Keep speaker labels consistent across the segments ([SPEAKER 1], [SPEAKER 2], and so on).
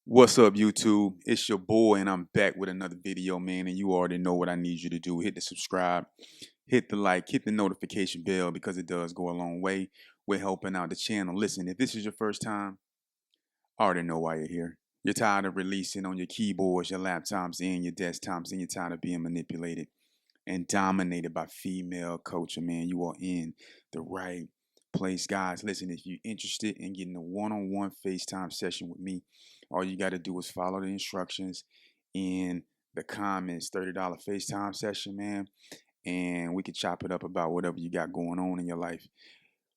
[SPEAKER 1] What's up, YouTube? It's your boy, and I'm back with another video, man. And you already know what I need you to do. Hit the subscribe, hit the like, hit the notification bell because it does go a long way with helping out the channel. Listen, if this is your first time, I already know why you're here. You're tired of releasing on your keyboards, your laptops, and your desktops, and you're tired of being manipulated and dominated by female culture, man. You are in the right place. Guys, listen, if you're interested in getting a one-on-one FaceTime session with me, all you got to do is follow the instructions in the comments. $30 FaceTime session, man, and we could chop it up about whatever you got going on in your life.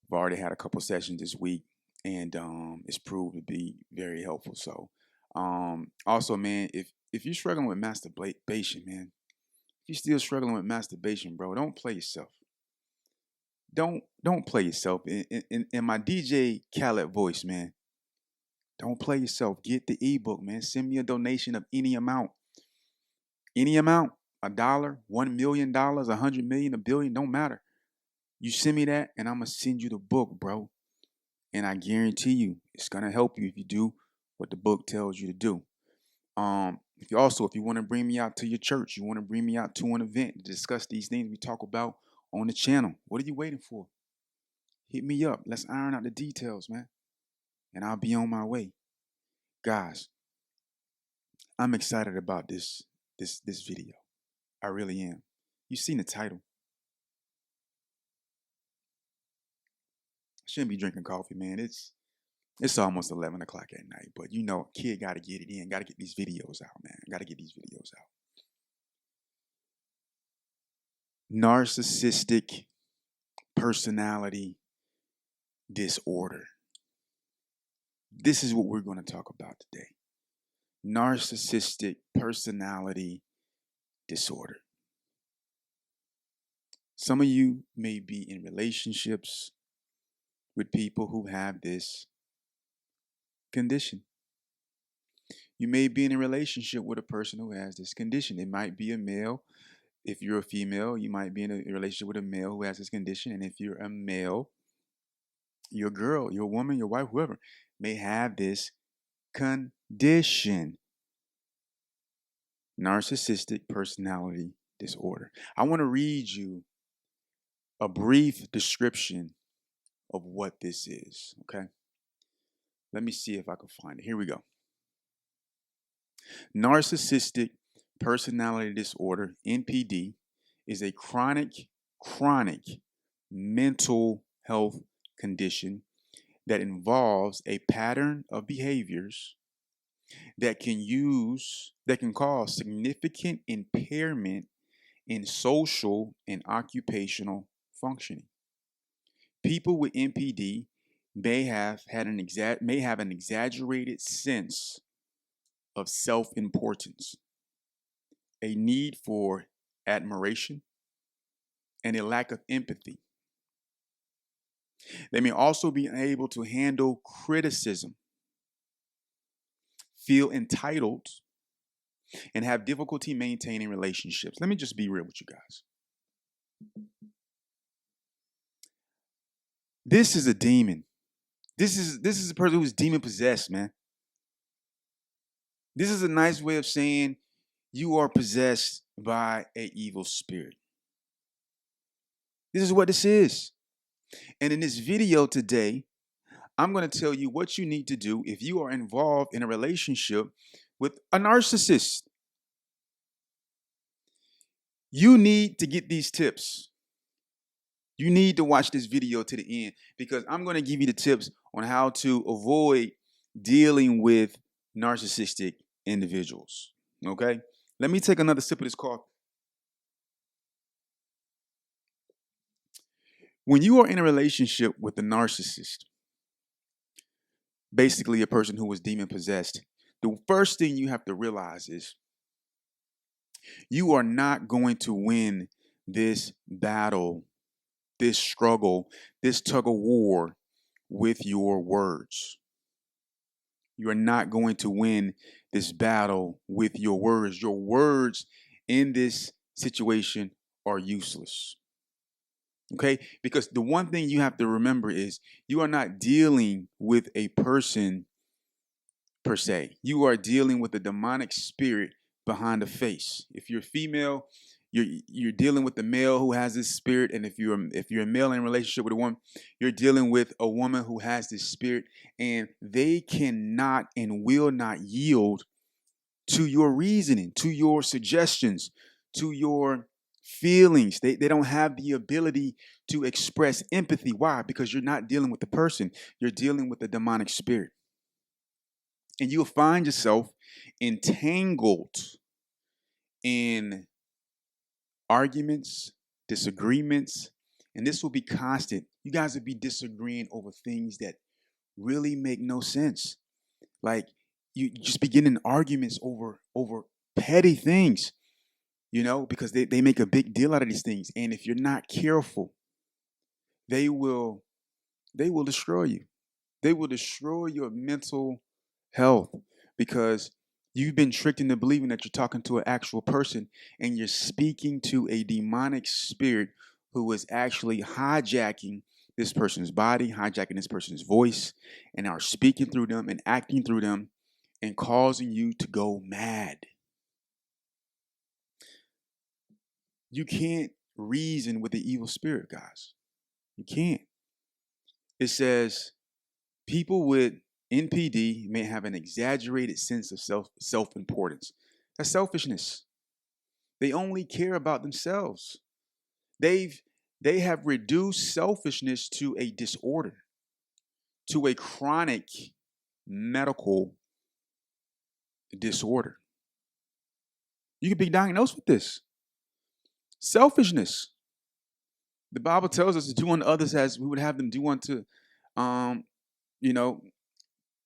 [SPEAKER 1] I've already had a couple sessions this week, and it's proved to be very helpful. So also, man, if you're struggling with masturbation, man, if you're still struggling with masturbation, bro, don't play yourself. Don't play yourself. In my DJ Khaled voice, man, don't play yourself. Get the ebook, man. Send me a donation of any amount. Any amount. $1, $1 million, 100 million, a billion, don't matter. You send me that, and I'm gonna send you the book, bro. And I guarantee you, it's gonna help you if you do what the book tells you to do. If you want to bring me out to your church, you want to bring me out to an event to discuss these things we talk about on the channel, what are you waiting for? Hit me up. Let's iron out the details, man. And I'll be on my way. Guys, I'm excited about this video. I really am. You've seen the title. I shouldn't be drinking coffee, man. It's almost 11 o'clock at night, but you know, kid got to get it in. Got to get these videos out, man. Got to get these videos out. Narcissistic Personality Disorder. This is what we're going to talk about today. Narcissistic Personality Disorder. Some of you may be in relationships with people who have this condition. You may be in a relationship with a person who has this condition. It might be a male. If you're a female, you might be in a relationship with a male who has this condition. And if you're a male, your girl, your woman, your wife, whoever, may have this condition. Narcissistic Personality Disorder. I want to read you a brief description of what this is, okay? Let me see if I can find it. Here we go. Narcissistic Personality Disorder, NPD, is a chronic mental health condition that involves a pattern of behaviors that can cause significant impairment in social and occupational functioning. People with NPD may have an exaggerated sense of self-importance, a need for admiration, and a lack of empathy. They may also be unable to handle criticism, feel entitled, and have difficulty maintaining relationships. Let me just be real with you guys. This is a demon. This is a person who's demon possessed, man. This is a nice way of saying you are possessed by an evil spirit. This is what this is. And in this video today, I'm going to tell you what you need to do if you are involved in a relationship with a narcissist. You need to get these tips. You need to watch this video to the end because I'm going to give you the tips on how to avoid dealing with narcissistic individuals. Okay? Let me take another sip of this coffee. When you are in a relationship with a narcissist, basically a person who was demon possessed, the first thing you have to realize is you are not going to win this battle, this struggle, this tug of war with your words. You are not going to win this battle with your words. Your words in this situation are useless. Okay? Because the one thing you have to remember is you are not dealing with a person per se. You are dealing with the demonic spirit behind the face. If you're female, you're dealing with the male who has this spirit, and if you're a male in a relationship with a woman, you're dealing with a woman who has this spirit, and they cannot and will not yield to your reasoning, to your suggestions, to your feelings. They don't have the ability to express empathy. Why? Because you're not dealing with the person, you're dealing with the demonic spirit. And you'll find yourself entangled in arguments, disagreements, and this will be constant. You guys will be disagreeing over things that really make no sense. Like you just be getting in arguments over petty things, because they make a big deal out of these things. And if you're not careful, they will destroy you. They will destroy your mental health because you've been tricked into believing that you're talking to an actual person and you're speaking to a demonic spirit who is actually hijacking this person's body, hijacking this person's voice, and are speaking through them and acting through them and causing you to go mad. You can't reason with the evil spirit, guys. You can't. It says people with NPD may have an exaggerated sense of self-importance. That's selfishness. They only care about themselves. They have reduced selfishness to a disorder, to a chronic medical disorder. You could be diagnosed with this. Selfishness. The Bible tells us to do unto others as we would have them do unto,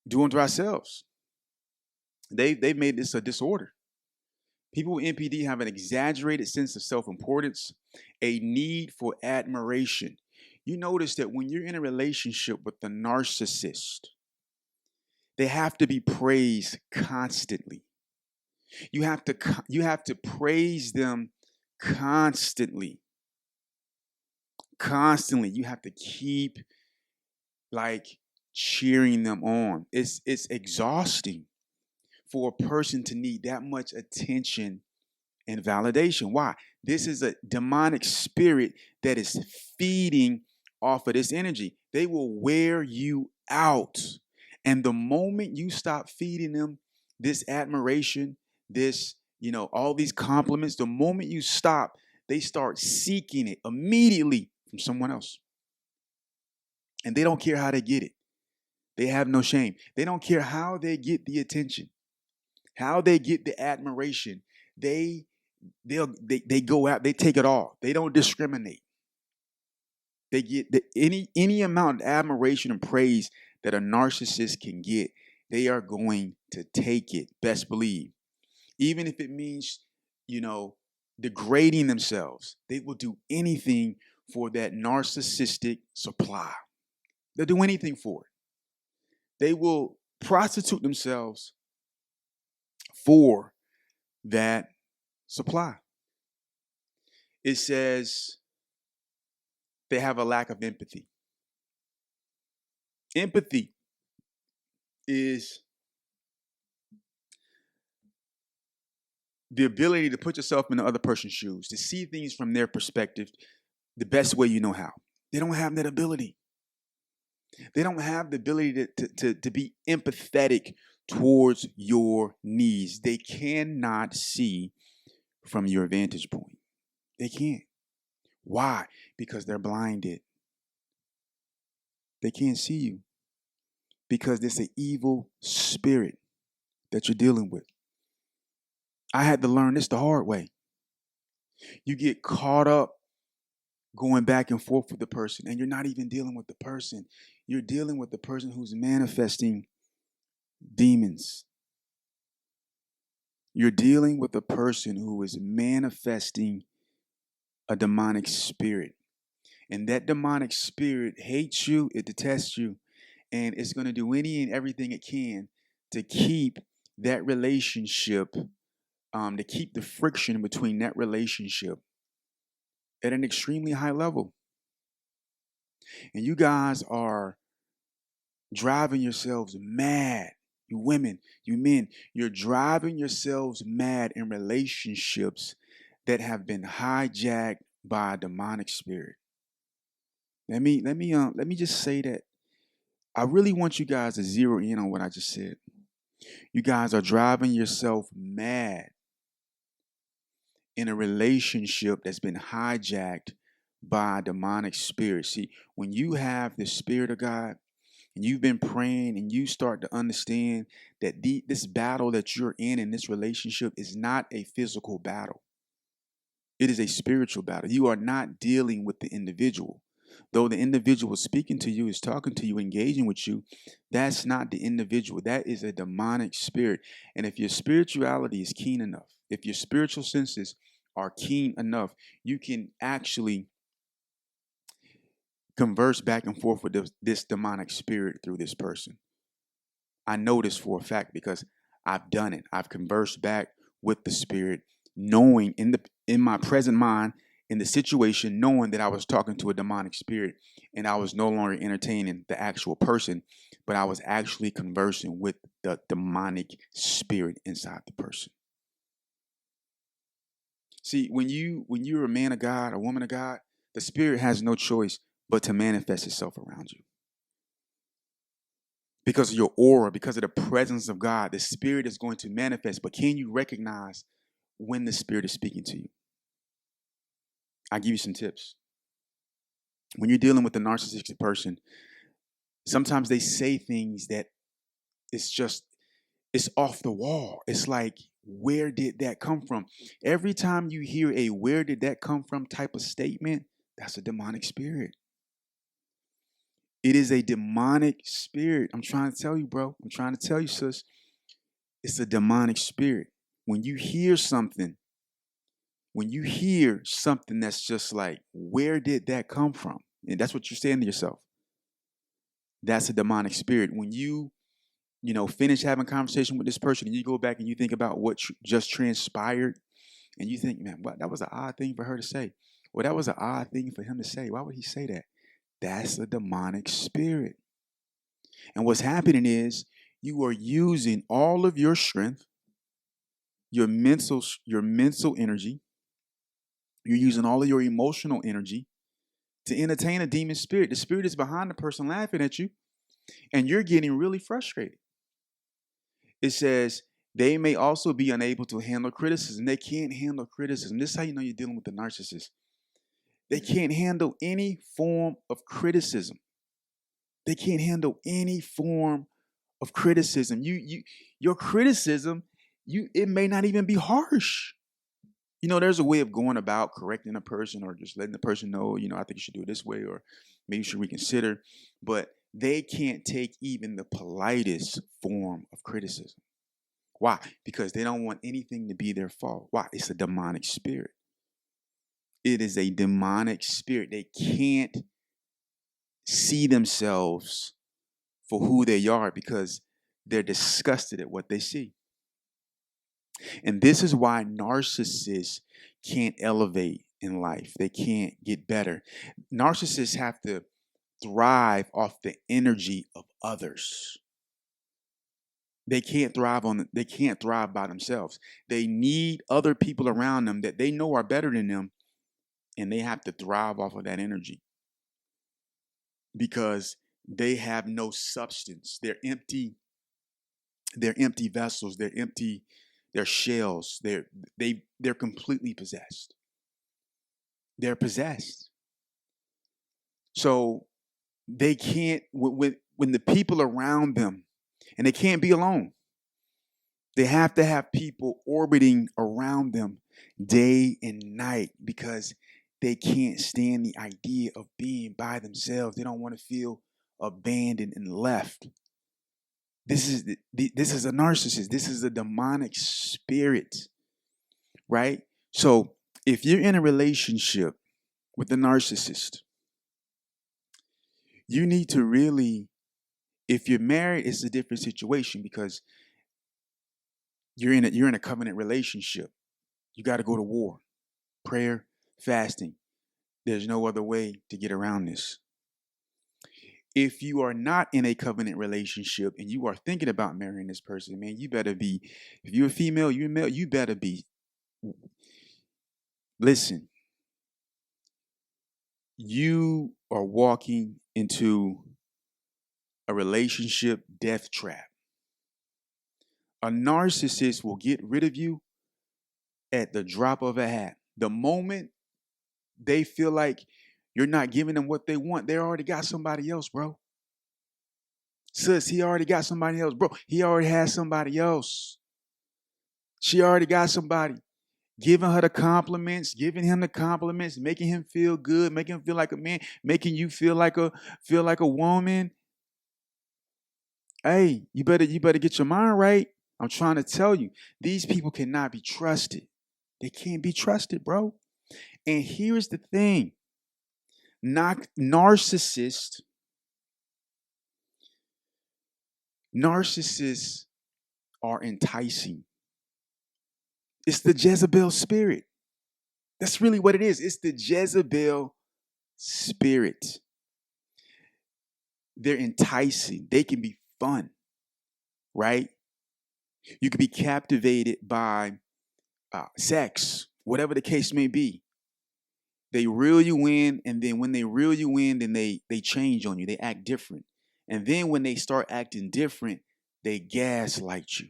[SPEAKER 1] do unto ourselves. They've made this a disorder. People with NPD have an exaggerated sense of self-importance, a need for admiration. You notice that when you're in a relationship with the narcissist, they have to be praised constantly. You have to praise them constantly. Constantly. You have to keep cheering them on. It's exhausting for a person to need that much attention and validation. Why? This is a demonic spirit that is feeding off of this energy. They will wear you out. And the moment you stop feeding them this admiration, this, all these compliments, the moment you stop, they start seeking it immediately from someone else. And they don't care how they get it. They have no shame. They don't care how they get the attention, how they get the admiration. They go out, they take it all. They don't discriminate. They get any amount of admiration and praise that a narcissist can get, they are going to take it. Best believe. Even if it means, degrading themselves, they will do anything for that narcissistic supply. They'll do anything for it. They will prostitute themselves for that supply. It says they have a lack of empathy. Empathy is the ability to put yourself in the other person's shoes, to see things from their perspective the best way you know how. They don't have that ability. They don't have the ability to be empathetic towards your needs. They cannot see from your vantage point. They can't. Why? Because they're blinded. They can't see you because there's an evil spirit that you're dealing with. I had to learn this the hard way. You get caught up going back and forth with the person, and you're not even dealing with the person. You're dealing with the person who's manifesting demons. You're dealing with a person who is manifesting a demonic spirit. And that demonic spirit hates you, it detests you, and it's going to do any and everything it can to keep that relationship, to keep the friction between that relationship at an extremely high level. And you guys are driving yourselves mad. you women, you men, you're driving yourselves mad in relationships that have been hijacked by a demonic spirit. Let me just say that I really want you guys to zero in on what I just said. You guys are driving yourself mad in a relationship that's been hijacked by a demonic spirit. See, when you have the Spirit of God and you've been praying and you start to understand that this battle that you're in this relationship is not a physical battle. It is a spiritual battle. You are not dealing with the individual. Though the individual speaking to you, is talking to you, engaging with you, that's not the individual. That is a demonic spirit. And if your spirituality is keen enough, if your spiritual senses are keen enough, you can actually converse back and forth with this demonic spirit through this person. I know this for a fact because I've done it. I've conversed back with the spirit, knowing in my present mind, in the situation, knowing that I was talking to a demonic spirit and I was no longer entertaining the actual person, but I was actually conversing with the demonic spirit inside the person. See, when you're a man of God, a woman of God, the spirit has no choice but to manifest itself around you. Because of your aura, because of the presence of God, the spirit is going to manifest. But can you recognize when the spirit is speaking to you? I'll give you some tips. When you're dealing with a narcissistic person, sometimes they say things that it's off the wall. It's like, where did that come from? Every time you hear a where did that come from type of statement, that's a demonic spirit. It is a demonic spirit. I'm trying to tell you, bro. I'm trying to tell you, sis. It's a demonic spirit. When you hear something that's just like, where did that come from? And that's what you're saying to yourself. That's a demonic spirit. When you finish having a conversation with this person and you go back and you think about what just transpired and you think, man, that was an odd thing for her to say. Well, that was an odd thing for him to say. Why would he say that? That's a demonic spirit. And what's happening is you are using all of your strength, your mental energy. You're using all of your emotional energy to entertain a demon spirit. The spirit is behind the person laughing at you, and you're getting really frustrated. It says they may also be unable to handle criticism. They can't handle criticism. This is how you know you're dealing with the narcissist. They can't handle any form of criticism. They can't handle any form of criticism. Your criticism, it may not even be harsh. There's a way of going about correcting a person or just letting the person know, I think you should do it this way, or maybe you should reconsider. But they can't take even the politest form of criticism. Why? Because they don't want anything to be their fault. Why? It's a demonic spirit. It is a demonic spirit. They can't see themselves for who they are because they're disgusted at what they see. And this is why narcissists can't elevate in life. They can't get better. Narcissists have to thrive off the energy of others. They can't thrive by themselves. They need other people around them that they know are better than them, and they have to thrive off of that energy because they have no substance. They're empty. They're empty vessels. They're empty. They're shells. They're completely possessed. They're possessed. So they can't, when the people around them, and they can't be alone. They have to have people orbiting around them day and night because they can't stand the idea of being by themselves. They don't want to feel abandoned and left. This is a narcissist. This is a demonic spirit, right? So if you're in a relationship with a narcissist, you need to really, if you're married, it's a different situation because you're in a covenant relationship. You got to go to war, prayer, fasting. There's no other way to get around this. If you are not in a covenant relationship and you are thinking about marrying this person, man, you better be, if you're a female, you're a male, you better be, listen, you are walking into a relationship death trap. A narcissist will get rid of you at the drop of a hat. The moment they feel like you're not giving them what they want, they already got somebody else, bro. Sis, he already got somebody else, bro. He already has somebody else. She already got somebody. Giving her the compliments, giving him the compliments, making him feel good, making him feel like a man, making you feel like a woman. Hey, you better get your mind right. I'm trying to tell you, these people cannot be trusted. They can't be trusted, bro. And here's the thing. Narcissists are enticing. It's the Jezebel spirit. That's really what it is. It's the Jezebel spirit. They're enticing. They can be fun, right? You can be captivated by sex, whatever the case may be. They reel you in, and then when they reel you in, then they change on you. They act different. And then when they start acting different, they gaslight you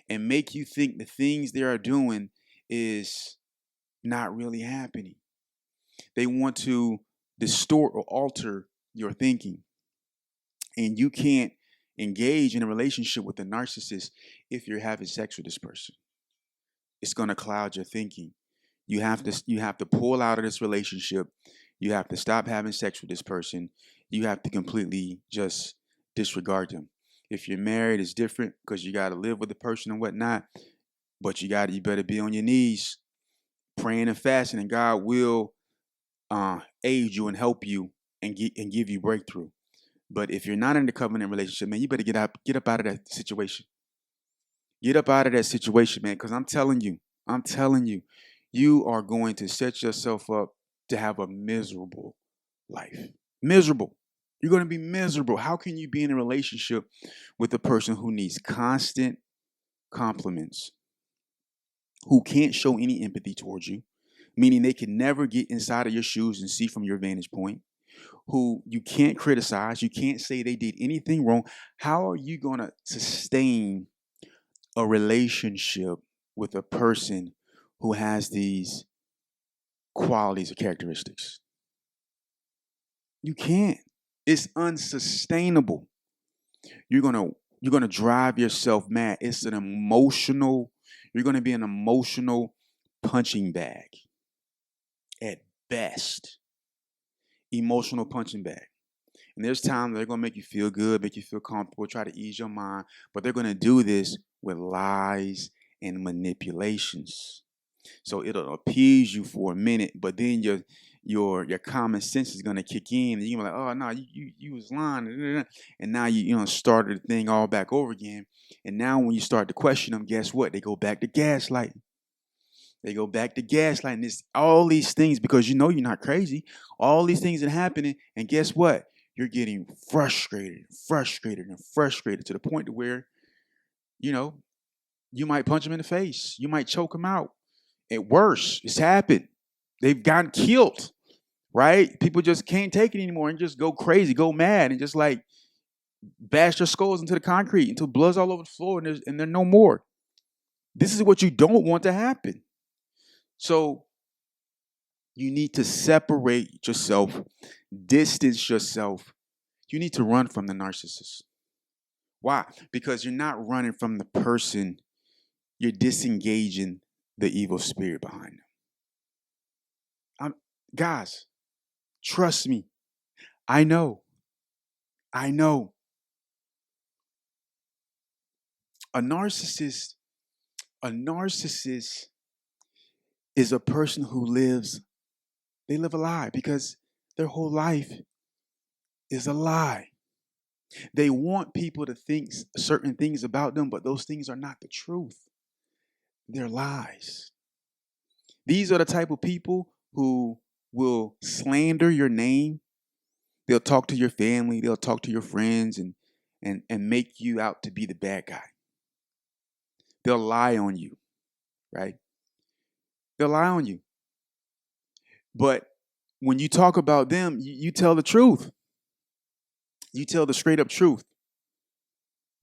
[SPEAKER 1] and make you think the things they are doing is not really happening. They want to distort or alter your thinking. And you can't engage in a relationship with a narcissist if you're having sex with this person. It's going to cloud your thinking. You have to pull out of this relationship. You have to stop having sex with this person. You have to completely just disregard them. If you're married, it's different because you got to live with the person and whatnot. But you better be on your knees, praying and fasting, and God will aid you and help you and give you breakthrough. But if you're not in the covenant relationship, man, you better get up out of that situation. Get up out of that situation, man, because I'm telling you, you are going to set yourself up to have a miserable life. Miserable. You're going to be miserable. How can you be in a relationship with a person who needs constant compliments, who can't show any empathy towards you, meaning they can never get inside of your shoes and see from your vantage point, who you can't criticize, you can't say they did anything wrong? How are you going to sustain a relationship with a person who has these qualities or characteristics? You can't. It's unsustainable. You're gonna drive yourself mad. It's an emotional, you're gonna be an emotional punching bag at best. Emotional punching bag. And there's times they're gonna make you feel good, make you feel comfortable, try to ease your mind, but they're gonna do this with lies and manipulations. So it'll appease you for a minute, but then your common sense is gonna kick in, and you're like, oh no, you was lying, and now you started the thing all back over again. And now when you start to question them, guess what? They go back to gaslighting. They go back to gaslighting. This all these things because you're not crazy. All these things are happening, and guess what? You're getting frustrated to the point to where, you might punch them in the face. You might choke them out. And worse, it's happened. They've gotten killed, right? People just can't take it anymore and just go crazy, go mad, and just like bash their skulls into the concrete until blood's all over the floor and they're no more. This is what you don't want to happen. So you need to separate yourself, distance yourself. You need to run from the narcissist. Why? Because you're not running from the person, you're disengaging the evil spirit behind them. Guys, trust me. I know. A narcissist is a person who they live a lie because their whole life is a lie. They want people to think certain things about them, but those things are not the truth. They're lies. These are the type of people who will slander your name. They'll talk to your family. They'll talk to your friends and make you out to be the bad guy. They'll lie on you, right? They'll lie on you. But when you talk about them, you tell the truth. You tell the straight up truth.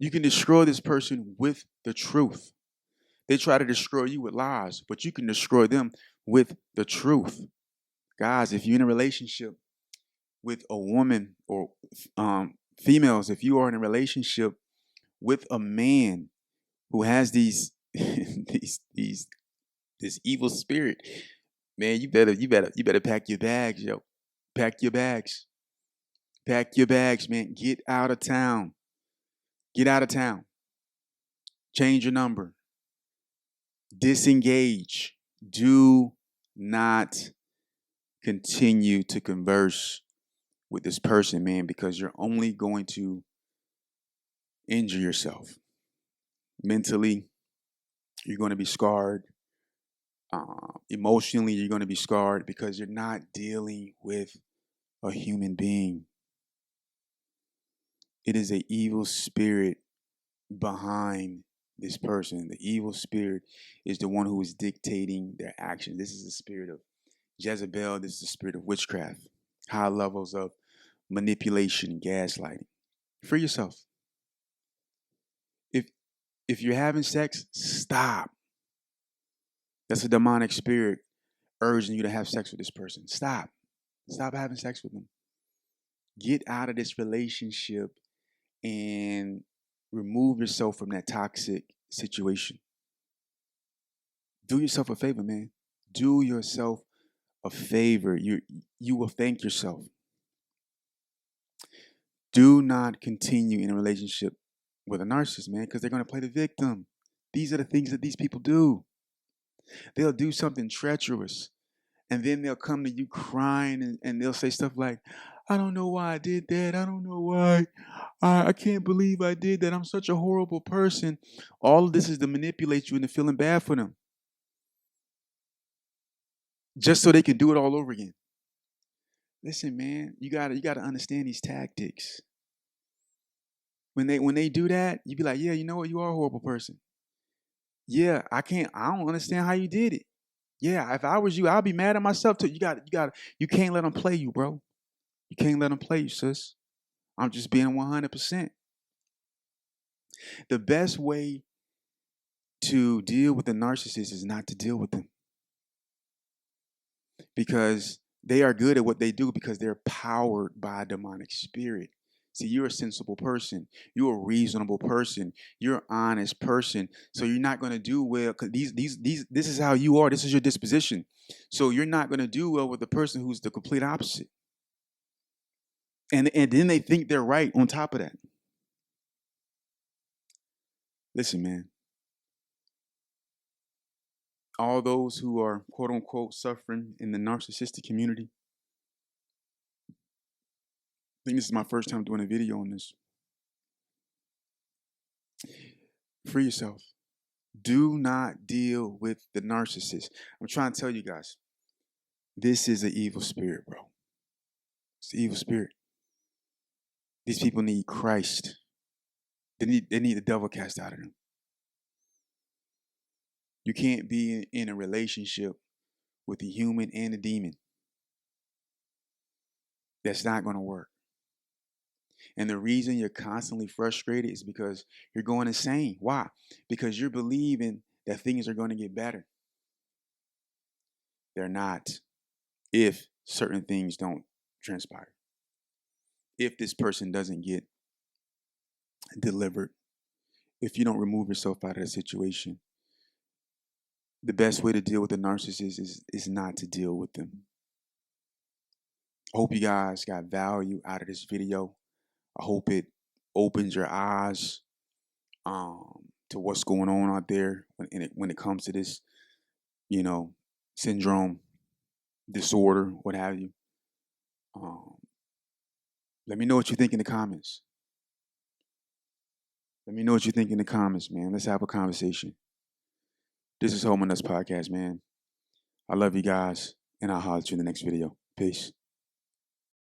[SPEAKER 1] You can destroy this person with the truth. They try to destroy you with lies, but you can destroy them with the truth. Guys, if you're in a relationship with a woman or females, if you are in a relationship with a man who has these this evil spirit, man, you better pack your bags, yo. Pack your bags. Pack your bags, man. Get out of town. Get out of town. Change your number. Disengage. Do not continue to converse with this person, man, because you're only going to injure yourself. Mentally, you're going to be scarred. Emotionally, you're going to be scarred because you're not dealing with a human being. It is an evil spirit behind this person. The evil spirit is the one who is dictating their action. This is the spirit of Jezebel. This is the spirit of witchcraft. High levels of manipulation and gaslighting. Free yourself. If you're having sex, stop. That's a demonic spirit urging you to have sex with this person. Stop. Stop having sex with them. Get out of this relationship and remove yourself from that toxic situation. Do yourself a favor, man. Do yourself a favor. You will thank yourself. Do not continue in a relationship with a narcissist, man, because they're going to play the victim. These are the things that these people do. They'll do something treacherous, and then they'll come to you crying, and they'll say stuff like, I don't know why I did that. I don't know why. I can't believe I did that. I'm such a horrible person. All of this is to manipulate you into feeling bad for them, just so they can do it all over again. Listen, man, you gotta understand these tactics. When they do that, you be like, yeah, you know what? You are a horrible person. Yeah, I don't understand how you did it. Yeah, if I was you, I'd be mad at myself too. You can't let them play you, bro. You can't let them play you, sis. I'm just being 100%. The best way to deal with the narcissist is not to deal with them, because they are good at what they do because they're powered by a demonic spirit. See, you're a sensible person. You're a reasonable person. You're an honest person. So you're not going to do well because this is how you are. This is your disposition. So you're not going to do well with the person who's the complete opposite. And then they think they're right on top of that. Listen, man. All those who are, quote unquote, suffering in the narcissistic community, I think this is my first time doing a video on this. Free yourself. Do not deal with the narcissist. I'm trying to tell you guys, this is an evil spirit, bro. It's an evil spirit. These people need Christ. They need the devil cast out of them. You can't be in a relationship with a human and a demon. That's not going to work. And the reason you're constantly frustrated is because you're going insane. Why? Because you're believing that things are going to get better. They're not, if certain things don't transpire. If this person doesn't get delivered, if you don't remove yourself out of the situation, the best way to deal with the narcissist is not to deal with them. I hope you guys got value out of this video. I hope it opens your eyes to what's going on out there when it comes to this, syndrome, disorder, what have you. Let me know what you think in the comments. Let me know what you think in the comments, man. Let's have a conversation. This is Home and Us Podcast, man. I love you guys, and I'll holler at you in the next video. Peace.